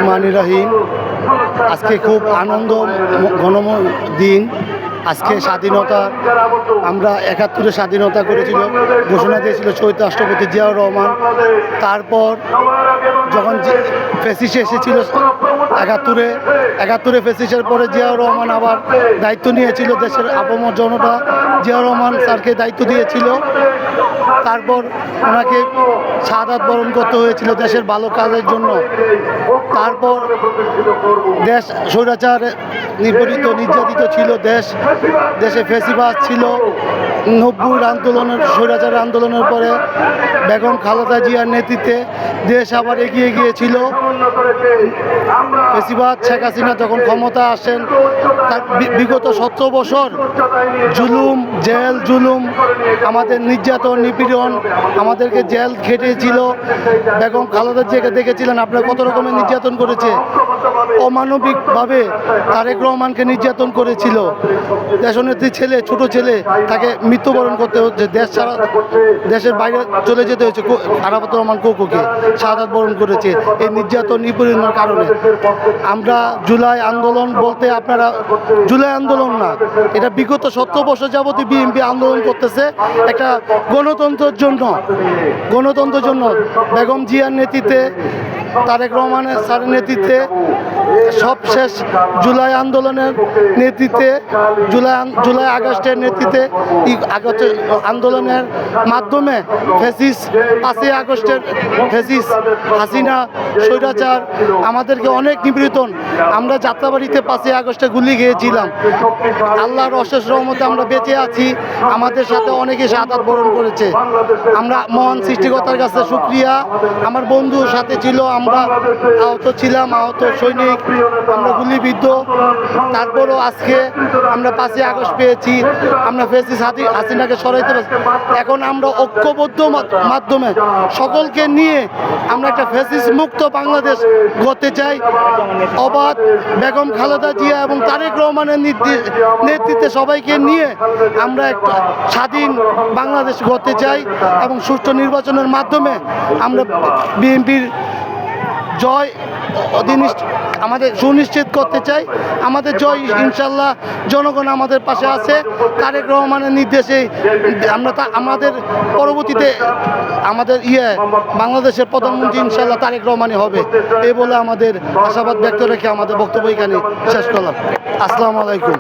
রহমানির রহিম। আজকে খুব আনন্দ ঘনময় দিন। আজকে স্বাধীনতা, আমরা ৭১-এ স্বাধীনতা করেছিল, ঘোষণা দিয়েছিল শহীদ রাষ্ট্রপতি জিয়াউর রহমান। তারপর যখন ফ্যাসিস্ট এসেছিল ৭১-এ ফ্যাসিস্টের পরে জিয়াউর রহমান আবার দায়িত্ব নিয়েছিল, দেশের আপামর জনতা জিয়াউর রহমান স্যারকে দায়িত্ব দিয়েছিল। তারপর ওনাকে শাহাদাত বরণ করতে হয়েছিল দেশের ভালো কাজের জন্য। তারপর দেশ স্বৈরাচার নির্যাতিত ছিল, দেশে ফ্যাসিবাদ ছিল। ৯০ আন্দোলনের স্বৈরাচার আন্দোলনের পরে বেগম খালেদা জিয়ার নেতৃত্বে দেশ আবার এগিয়ে গিয়েছিল। ফ্যাসিবাদ শেখ হাসিনা যখন ক্ষমতা আসেন, তার বিগত ১৭ বছর জুলুম, আমাদের নির্যাতন নিপীড়ন, আমাদেরকে জেল খেটেছিল। বেগম খালেদা জিয়াকে দেখেছিলেন আপনারা কত রকমের নির্যাতন করেছে। অমানবিকভাবে তারেক রহমানকে নির্যাতন করেছিল। দেশনেত্রী ছোট ছেলে তাকে মৃত্যুবরণ করতে হচ্ছে, দেশের বাইরে চলে যেতে হয়েছে। আরাফাত রহমান কোকোকে শাহাদাত বরণ করেছে এই নির্যাতন নিপীড়নের কারণে। আমরা জুলাই আন্দোলন বলতে, আপনারা জুলাই আন্দোলন না, এটা বিগত ৭০ বছর যাবতীয় বিএনপি আন্দোলন করতেছে একটা গণতন্ত্রের জন্য। বেগম জিয়ার নেতৃত্বে, তারেক রহমানের স্যারের নেতৃত্বে, সবশেষ জুলাই আন্দোলনের নেতৃত্বে, জুলাই আগস্টের নেতৃত্বে, আন্দোলনের মাধ্যমে ৫ই আগস্টের হাসিনা স্বৈরাচার আমাদেরকে অনেক নিপীড়ন। আমরা যাত্রাবাড়িতে ৫ই আগস্টে গুলি খেয়েছিলাম। আল্লাহর অশেষ রহমতে আমরা বেঁচে আছি। আমাদের সাথে অনেকে শাহাদাত বরণ করেছে। আমরা মহান সৃষ্টিকর্তার কাছে শুকরিয়া। আমার বন্ধু সাথে ছিল, আমরা আহত সৈনিক, আমরা গুলিবিদ্ধ। তারপরও আজকে আমরা ৫ই আগস্ট পেয়েছি, আমরা ফ্যাসিস্ট হাসিনাকে সরাইতে পারছি। এখন আমরা ঐক্যবদ্ধ মাধ্যমে সকলকে নিয়ে আমরা একটা ফ্যাসিস্ট মুক্ত বাংলাদেশ গড়তে চাই। অবাধ বেগম খালেদা জিয়া এবং তারেক রহমানের নেতৃত্বে সবাইকে নিয়ে আমরা একটা স্বাধীন বাংলাদেশ গড়তে চাই এবং সুষ্ঠু নির্বাচনের মাধ্যমে আমরা বিএনপির জয় আমাদের সুনিশ্চিত করতে চাই। আমাদের জয় ইনশাল্লাহ, জনগণ আমাদের পাশে আছে। তারেক রহমানের নির্দেশে আমাদের পরবর্তীতে বাংলাদেশের প্রধানমন্ত্রী ইনশাল্লাহ তারেক রহমানই হবে, এই বলে আমাদের আশাবাদ ব্যক্ত রেখে আমাদের বক্তব্য এখানে শেষ করলাম। আসসালামু আলাইকুম।